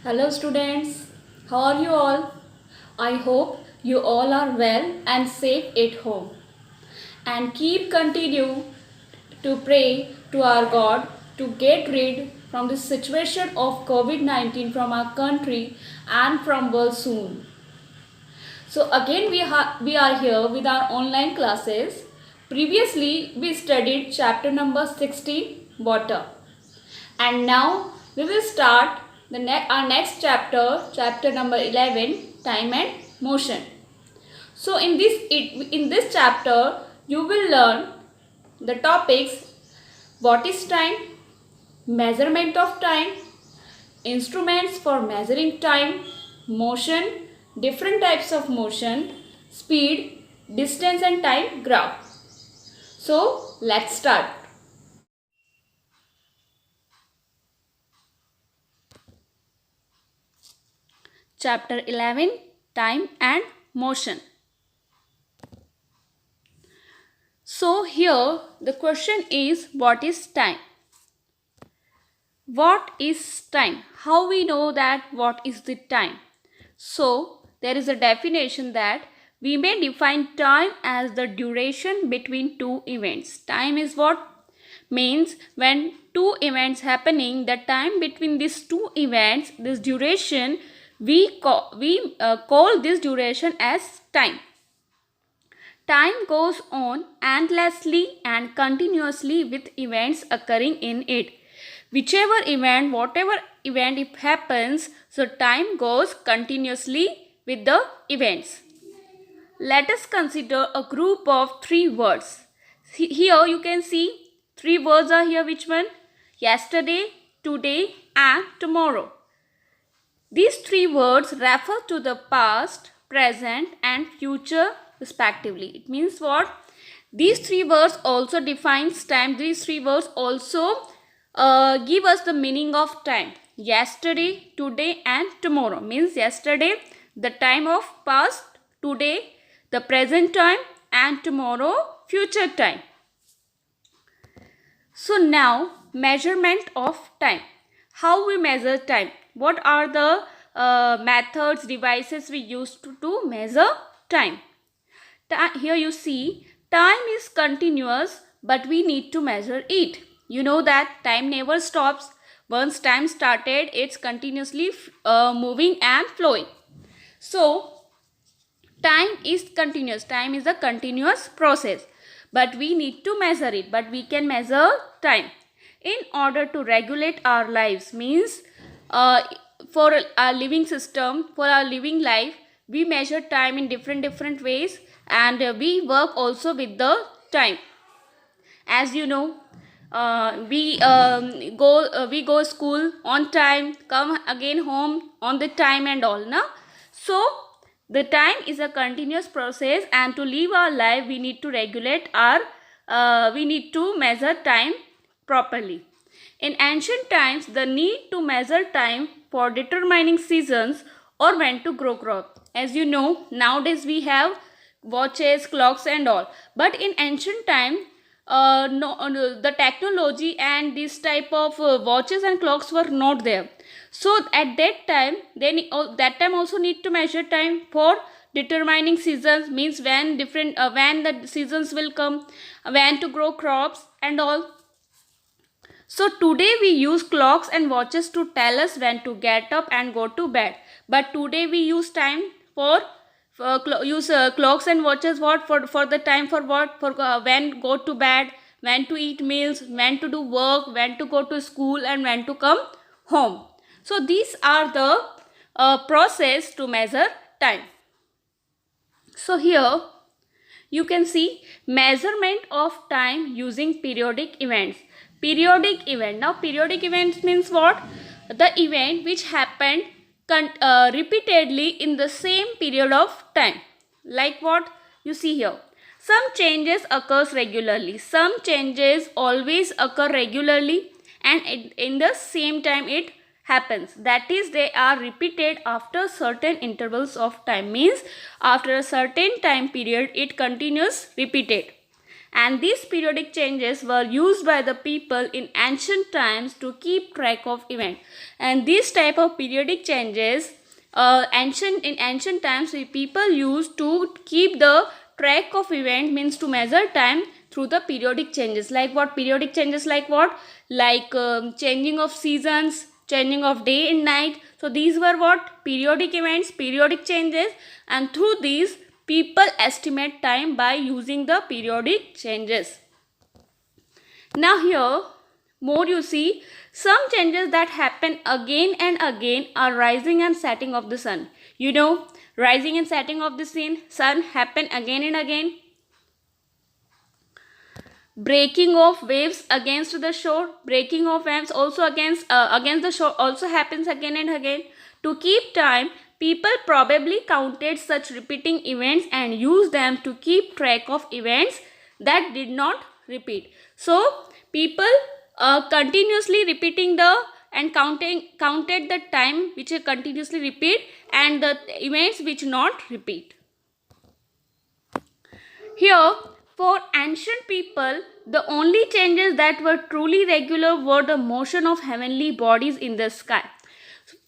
Hello students, how are you all? I hope you all are well and safe at home. And keep continue to pray to our God to get rid from the situation of COVID-19 from our country and from world soon. So again we are here with our online classes. Previously we studied chapter number 16 water. And now we will start our next chapter, chapter number 11, time and motion. So in this chapter you will learn the topics: what is time, measurement of time, instruments for measuring time, motion, different types of motion, speed, distance and time graph. So let's start. Chapter 11, time and motion. So here the question is, what is time? What is time? How we know that what is the time? So there is a definition that we may define time as the duration between two events. Time is what? Means when two events happening, the time between these two events, this duration, we call this duration as time. Time goes on endlessly and continuously with events occurring in it. Whichever event, whatever event it happens, so time goes continuously with the events. Let us consider a group of three words. Here you can see three words are here. Which one? Yesterday, today and tomorrow. These three words refer to the past, present and future respectively. It means what? These three words also defines time. These three words also give us the meaning of time. Yesterday, today and tomorrow means yesterday the time of past, today the present time and tomorrow future time. So now measurement of time. How we measure time? What are the methods, devices we use to measure time? Here you see time is continuous, but we need to measure it. You know that time never stops. Once time started, it's continuously moving and flowing. So time is continuous. Time is a continuous process, but we need to measure it. But we can measure time in order to regulate our lives. Means for our living system, for our living life, we measure time in different ways, and we work also with the time. As you know, we go school on time, come again home on the time and all, na? So the time is a continuous process, and to live our life we need to regulate our we need to measure time properly. In ancient times, the need to measure time for determining seasons or when to grow crop. As you know, nowadays we have watches, clocks and all. But in ancient time, the technology and this type of watches and clocks were not there. So at that time, that time also need to measure time for determining seasons. Means when when the seasons will come, when to grow crops and all. So today we use clocks and watches to tell us when to get up and go to bed. But today we use time for clocks and watches what for the time for what for when go to bed, when to eat meals, when to do work, when to go to school and when to come home. So these are the process to measure time. So here you can see measurement of time using periodic events. Periodic event. Now periodic events means what? The event which happened repeatedly in the same period of time. Like what you see here. Some changes occurs regularly. Some changes always occur regularly, and in the same time it happens. That is, they are repeated after certain intervals of time. Means after a certain time period it continues repeated. and these periodic changes were used by the people in ancient times to keep track of events. And these type of periodic changes in ancient times people used to keep the track of event, means to measure time through the periodic changes. Like what periodic changes? Like what? Like changing of seasons, changing of day and night. So these were what? Periodic events, periodic changes, and through these people estimate time by using the periodic changes. Now here more you see some changes that happen again and again are rising and setting of the sun. You know, rising and setting of the sun happen again and again. Breaking of waves against the shore, breaking of waves also against the shore also happens again and again. To keep time, people probably counted such repeating events and used them to keep track of events that did not repeat. So people continuously repeating the and counted the time which continuously repeat and the events which not repeat. Here, for ancient people, the only changes that were truly regular were the motion of heavenly bodies in the sky.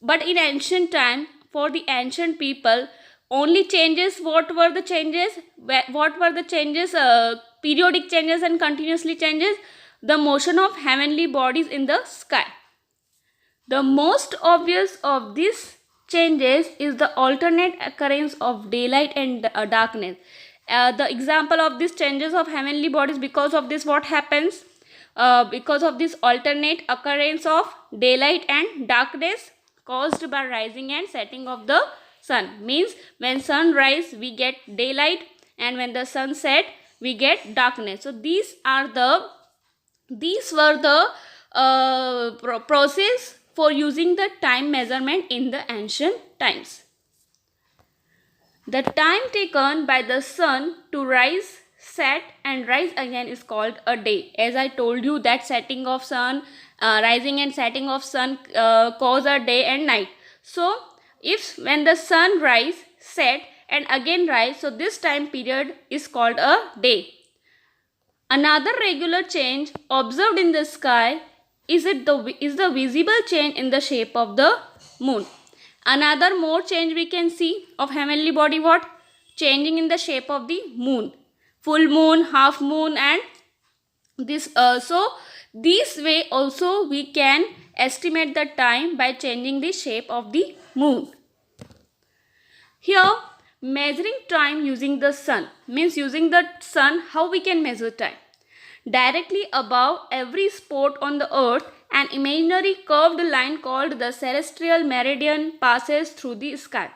But in ancient time, for the ancient people, only changes, what were the changes? What were the changes? Periodic changes and continuously changes? The motion of heavenly bodies in the sky. The most obvious of these changes is the alternate occurrence of daylight and darkness. The example of these changes of heavenly bodies, because of this what happens? Because of this alternate occurrence of daylight and darkness caused by rising and setting of the sun. Means when sun rise we get daylight, and when the sun set we get darkness. So these were the process for using the time measurement in the ancient times. The time taken by the sun to rise, set and rise again is called a day. As I told you that setting of sun, rising and setting of sun cause a day and night. So if when the sun rise, set and again rise, so this time period is called a day. Another regular change observed in the sky is the visible change in the shape of the moon. Another more change we can see of heavenly body, what? Changing in the shape of the moon. Full moon, half moon, and this. So this way also we can estimate the time by changing the shape of the moon. Here measuring time using the sun, means using the sun how we can measure time. Directly above every spot on the earth, an imaginary curved line called the celestial meridian passes through the sky.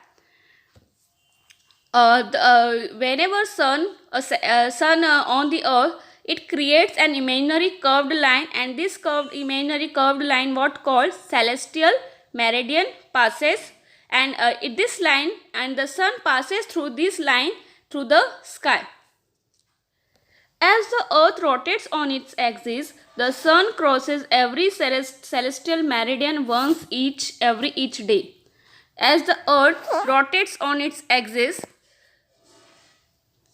Whenever sun on the earth, it creates an imaginary curved line, and this imaginary curved line what called celestial meridian passes, and this line and the sun passes through this line through the sky. As the earth rotates on its axis, the sun crosses every celestial meridian once every day. As the earth rotates on its axis,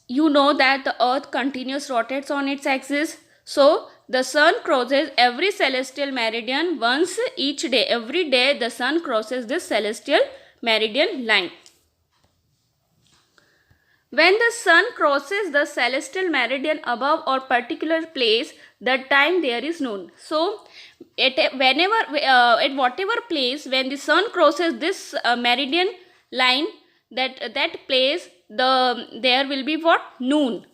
you know that the earth continues rotates on its axis. So the sun crosses every celestial meridian once each day. Every day the sun crosses this celestial meridian line. When the sun crosses the celestial meridian above or particular place, the time there is noon. So, at whatever place when the sun crosses this meridian line, that place there will be what? Noon.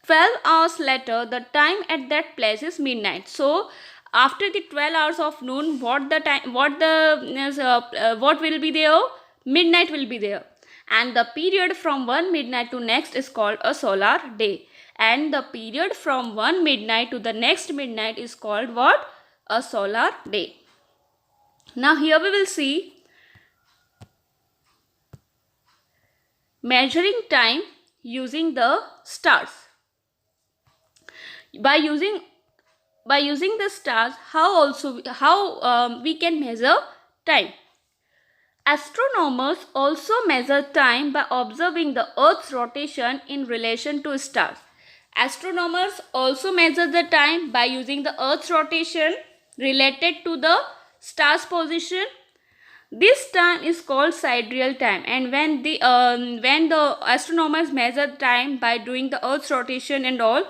12 hours later, the time at that place is midnight. So, after the 12 hours of noon, what will be there? Midnight will be there. And the period from one midnight to next is called a solar day. And the period from one midnight to the next midnight is called what? A solar day. Now here we will see measuring time using the stars. By using the stars, how we can measure time. Astronomers also measure time by observing the Earth's rotation in relation to stars. Astronomers also measure the time by using the Earth's rotation related to the star's position. This time is called sidereal time, and when the astronomers measure time by doing the Earth's rotation and all,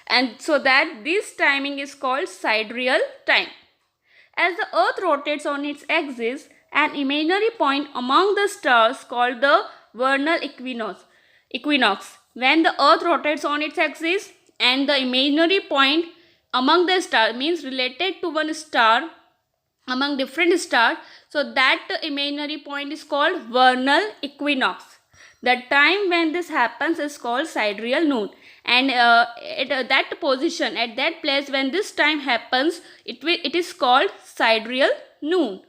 and so that this timing is called sidereal time. As the Earth rotates on its axis, an imaginary point among the stars called the vernal equinox. When the Earth rotates on its axis and the imaginary point among the stars means related to one star among different stars, so that imaginary point is called vernal equinox. The time when this happens is called sidereal noon, and at that position, at that place when this time happens, it is called sidereal noon.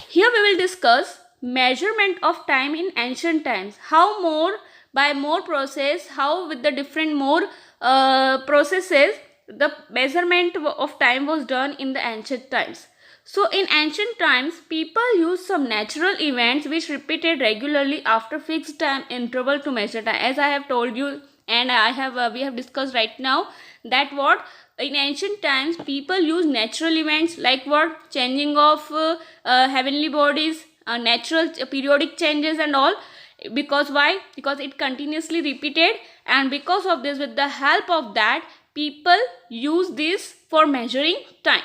Here we will discuss measurement of time in ancient times. How by more process, how with the different more processes the measurement of time was done in the ancient times. So in ancient times, people used some natural events which repeated regularly after fixed time interval to measure time. As I have told you, and we have discussed right now, that what in ancient times people use natural events like what changing of heavenly bodies, natural periodic changes and all. Because why? Because it continuously repeated, and because of this, with the help of that, people use this for measuring time.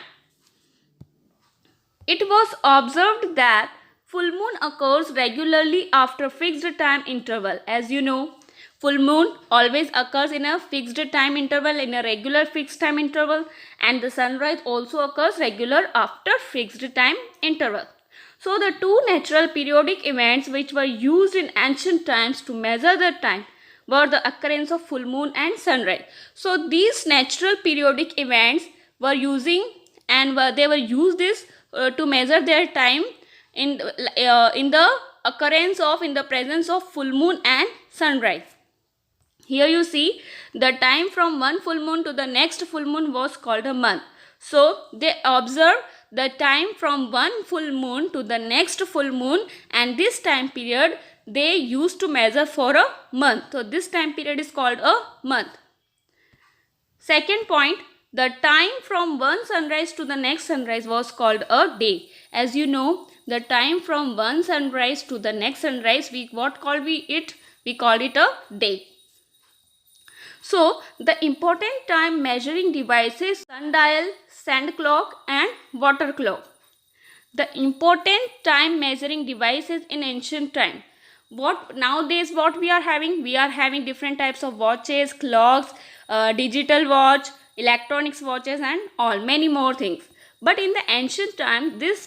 It was observed that full moon occurs regularly after fixed time interval. As you know, full moon always occurs in a fixed time interval, in a regular fixed time interval, and the sunrise also occurs regular after fixed time interval. So the two natural periodic events which were used in ancient times to measure the time were the occurrence of full moon and sunrise. So these natural periodic events were using, and they were used this to measure their time in the occurrence of, in the presence of full moon and sunrise. Here you see the time from one full moon to the next full moon was called a month. So they observed the time from one full moon to the next full moon, and this time period they used to measure for a month. So this time period is called a month. Second point, the time from one sunrise to the next sunrise was called a day. As you know, the time from one sunrise to the next sunrise, we called it a day. So the important time measuring devices: sundial, sand clock and water clock. The important time measuring devices in ancient time. Nowadays what we are having? We are having different types of watches, clocks, digital watch, electronics watches and all many more things. But in the ancient time, these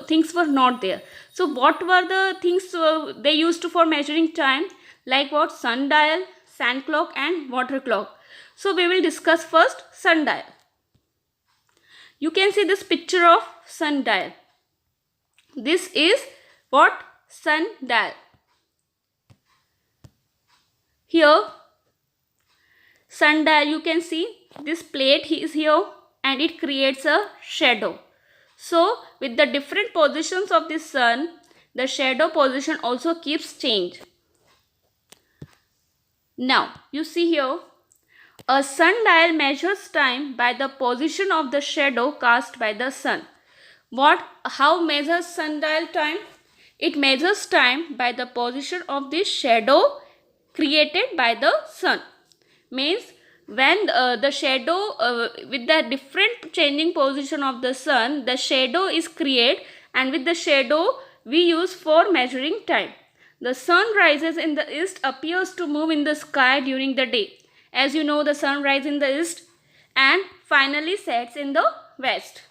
things were not there. So what were the things they used for measuring time? Like what? Sundial, sand clock and water clock. So we will discuss first sundial. You can see this picture of sundial. This is what? Sundial. Here sundial, you can see this plate is here and it creates a shadow. So with the different positions of the sun, the shadow position also keeps change. Now you see here, a sundial measures time by the position of the shadow cast by the sun. How measures sundial time? It measures time by the position of the shadow created by the sun. Means when the shadow with the different changing position of the sun, the shadow is created, and with the shadow we use for measuring time. The sun rises in the east, appears to move in the sky during the day. As you know, the sun rises in the east and finally sets in the west.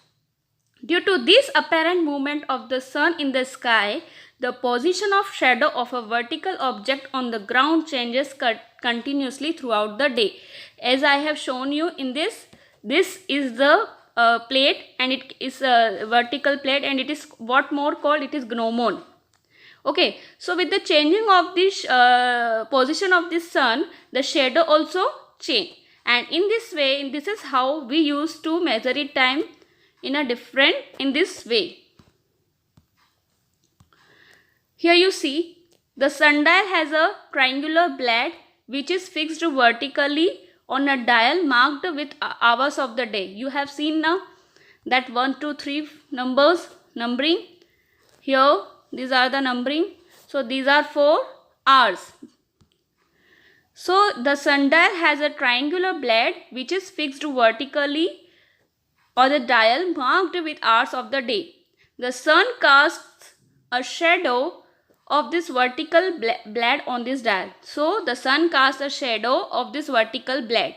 Due to this apparent movement of the sun in the sky, the position of shadow of a vertical object on the ground changes continuously throughout the day. As I have shown you in this is the plate, and it is a vertical plate, and it is what more called, it is gnomon. Okay, so with the changing of this position of the sun, the shadow also change, and in this way, this is how we used to measure it time in this way. Here you see the sundial has a triangular blade which is fixed vertically on a dial marked with hours of the day. You have seen now that 1, 2, 3 numbering. Here these are the numbering. So these are for hours. So the sundial has a triangular blade which is fixed vertically on the dial marked with hours of the day. The sun casts a shadow of this vertical blade on this dial. So the sun casts a shadow of this vertical blade.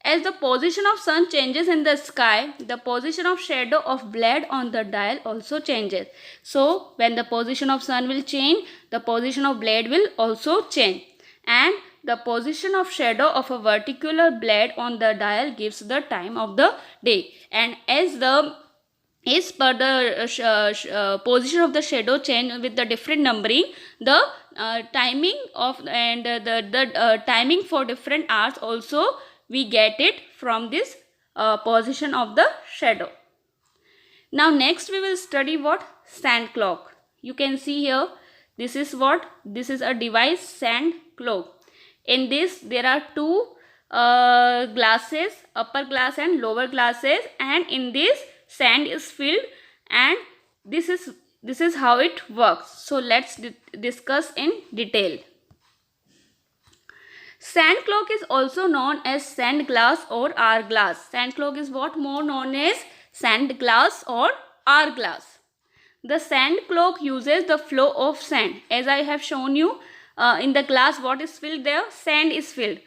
As the position of sun changes in the sky, the position of shadow of blade on the dial also changes. So when the position of sun will change, the position of blade will also change. And the position of shadow of a vertical blade on the dial gives the time of the day. And as per the position of the shadow change with the different numbering, the timing of and the timing for different hours also we get it from this position of the shadow. Now next we will study what? Sand clock. You can see here, this is what? This is a device, sand clock. In this there are two glasses, upper glass and lower glasses, and in this sand is filled, and this is how it works. So let's discuss in detail. Sand clock is also known as sand glass or hourglass. Sand clock is what more known as sand glass or hourglass. The sand clock uses the flow of sand. As I have shown you in the glass, what is filled there? Sand is filled.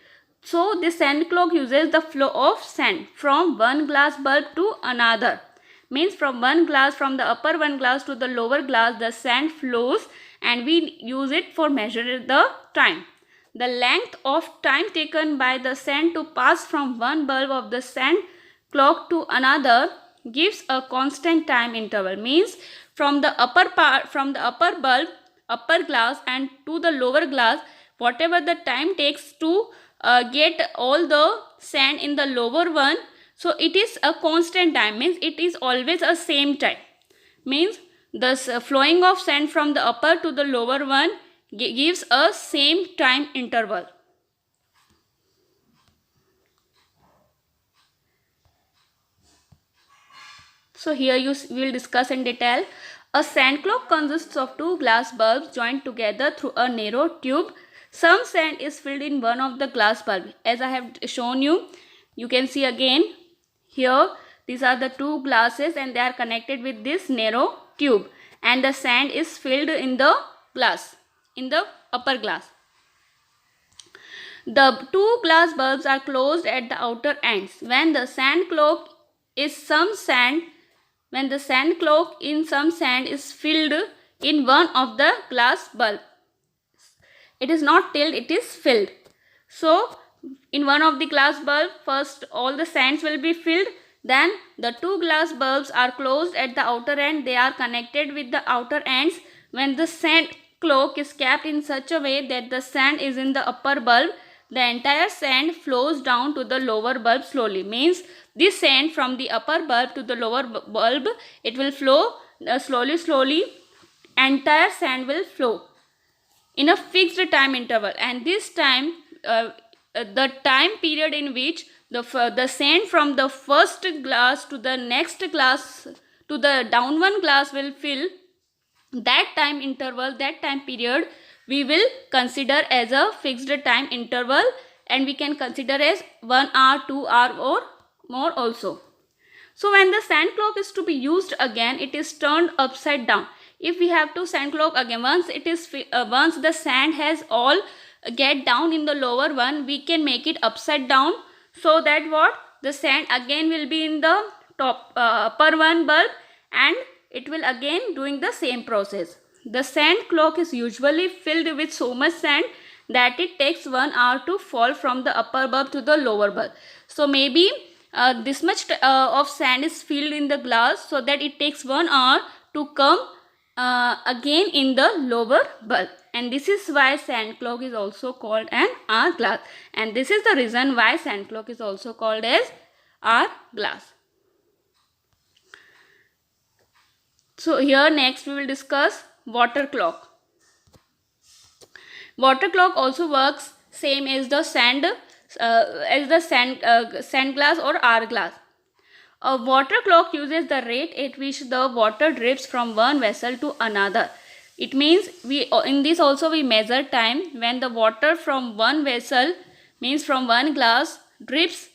So this sand clock uses the flow of sand from one glass bulb to another. Means from the upper one glass to the lower glass, the sand flows, and we use it for measuring the time. The length of time taken by the sand to pass from one bulb of the sand clock to another gives a constant time interval. Means from the upper bulb, upper glass, and to the lower glass, whatever the time takes to get all the sand in the lower one, so it is a constant time. Means it is always a same time. Means the flowing of sand from the upper to the lower one gives a same time interval. So here you will discuss in detail. A sand clock consists of two glass bulbs joined together through a narrow tube. Some sand is filled in one of the glass bulbs. As I have shown you, you can see again here, these are the two glasses and they are connected with this narrow tube, and the sand is filled in the glass, in the upper glass. The two glass bulbs are closed at the outer ends. When the sand cloak in some sand is filled in one of the glass bulb, it is not filled, it is filled. So in one of the glass bulb, first all the sands will be filled, then the two glass bulbs are closed at the outer end, they are connected with the outer ends. When the sand cloak is kept in such a way that the sand is in the upper bulb, the entire sand flows down to the lower bulb slowly. Means this sand from the upper bulb to the lower bulb, it will flow slowly. Entire sand will flow in a fixed time interval, and this time the time period in which the sand from the first glass to the next glass to the down one glass will fill, that time interval, that time period we will consider as a fixed time interval, and we can consider as 1 hour, 2 hour or more also. So when the sand clock is to be used again, it is turned upside down. If we have to sand clock again, once the sand has all get down in the lower one, we can make it upside down, so that what, the sand again will be in the top upper one bulb, and it will again doing the same process. The sand clock is usually filled with so much sand that it takes 1 hour to fall from the upper bulb to the lower bulb. So maybe this much of sand is filled in the glass, so that it takes 1 hour to come again in the lower bulb, and this is why sand clock is also called an hourglass, and this is the reason why sand clock is also called as hourglass. So here next we will discuss water clock. Water clock also works same as the sand glass or hourglass. A water clock uses the rate at which the water drips from one vessel to another. It means in this also we measure time when the water from one vessel, means from one glass, drips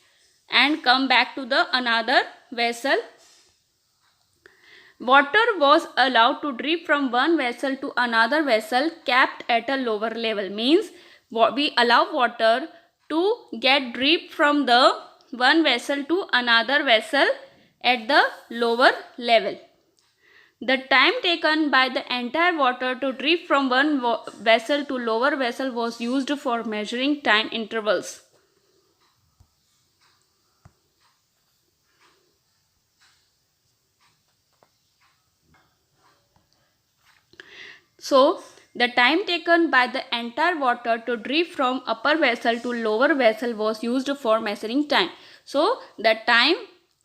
and come back to the another vessel. Water was allowed to drip from one vessel to another vessel capped at a lower level. Means we allow water to get drip from the one vessel to another vessel at the lower level. The time taken by the entire water to drip from one vessel to lower vessel was used for measuring time intervals. So, the time taken by the entire water to drip from upper vessel to lower vessel was used for measuring time. So, the time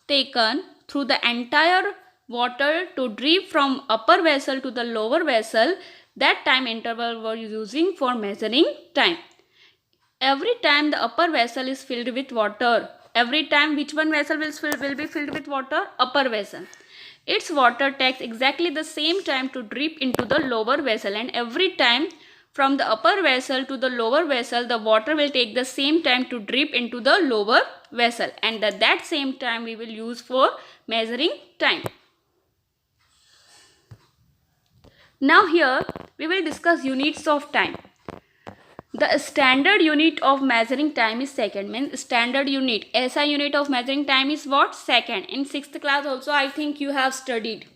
taken through the entire water to drip from upper vessel to the lower vessel, that time interval was using for measuring time. Every time the upper vessel is filled with water, every time which one vessel will be filled with water? Upper vessel. Its water takes exactly the same time to drip into the lower vessel, and every time from the upper vessel to the lower vessel, the water will take the same time to drip into the lower vessel, and that same time we will use for measuring time. Now here we will discuss units of time. The standard unit of measuring time is second. Means standard unit, SI unit of measuring time is what? Second. In 6th class also I think you have studied.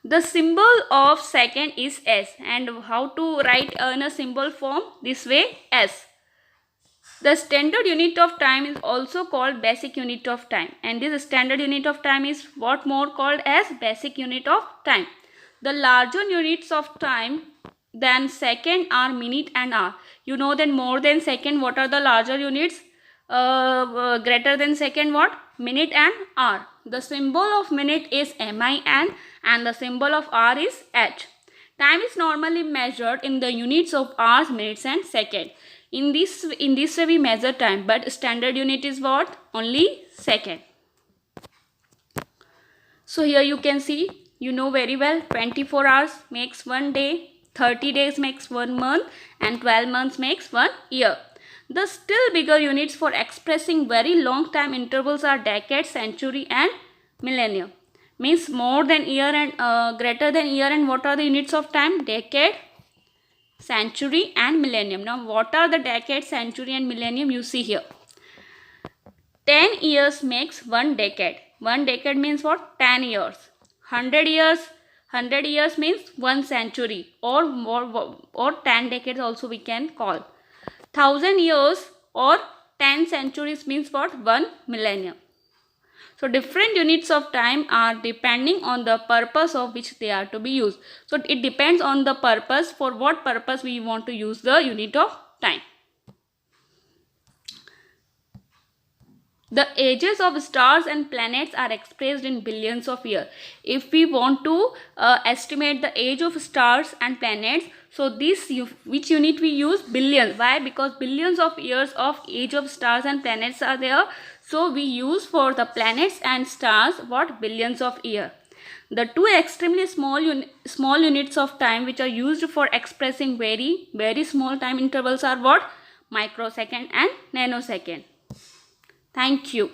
The symbol of second is S, and how to write in a symbol form? This way, S. The standard unit of time is also called basic unit of time, and this standard unit of time is what more called as basic unit of time. The larger units of time than second are minute and hour. You know that more than second, what are the larger units? Greater than second, what? Minute and hour. The symbol of minute is MIN and the symbol of hour is H. Time is normally measured in the units of hours, minutes and second. In this way we measure time, but standard unit is what? Only second. So here you can see, you know very well, 24 hours makes 1 day, 30 days makes 1 month, and 12 months makes 1 year. The still bigger units for expressing very long time intervals are decade, century and millennium. Means more than year and greater than year, and what are the units of time? Decade, century and millennium. Now what are the decade, century and millennium? You see here. 10 years makes 1 decade. 1 decade means what? 10 years. 100 years means 1 century, or more, or 10 decades also we can call. 1000 years or 10 centuries means what? 1 millennium. So different units of time are depending on the purpose of which they are to be used. So it depends on the purpose, for what purpose we want to use the unit of time. The ages of stars and planets are expressed in billions of years. If we want to estimate the age of stars and planets, so which unit we use? Billions. Why? Because billions of years of age of stars and planets are there. So we use for the planets and stars what? Billions of years. The two extremely small units of time which are used for expressing very small time intervals are what? Microsecond and nanosecond. Thank you.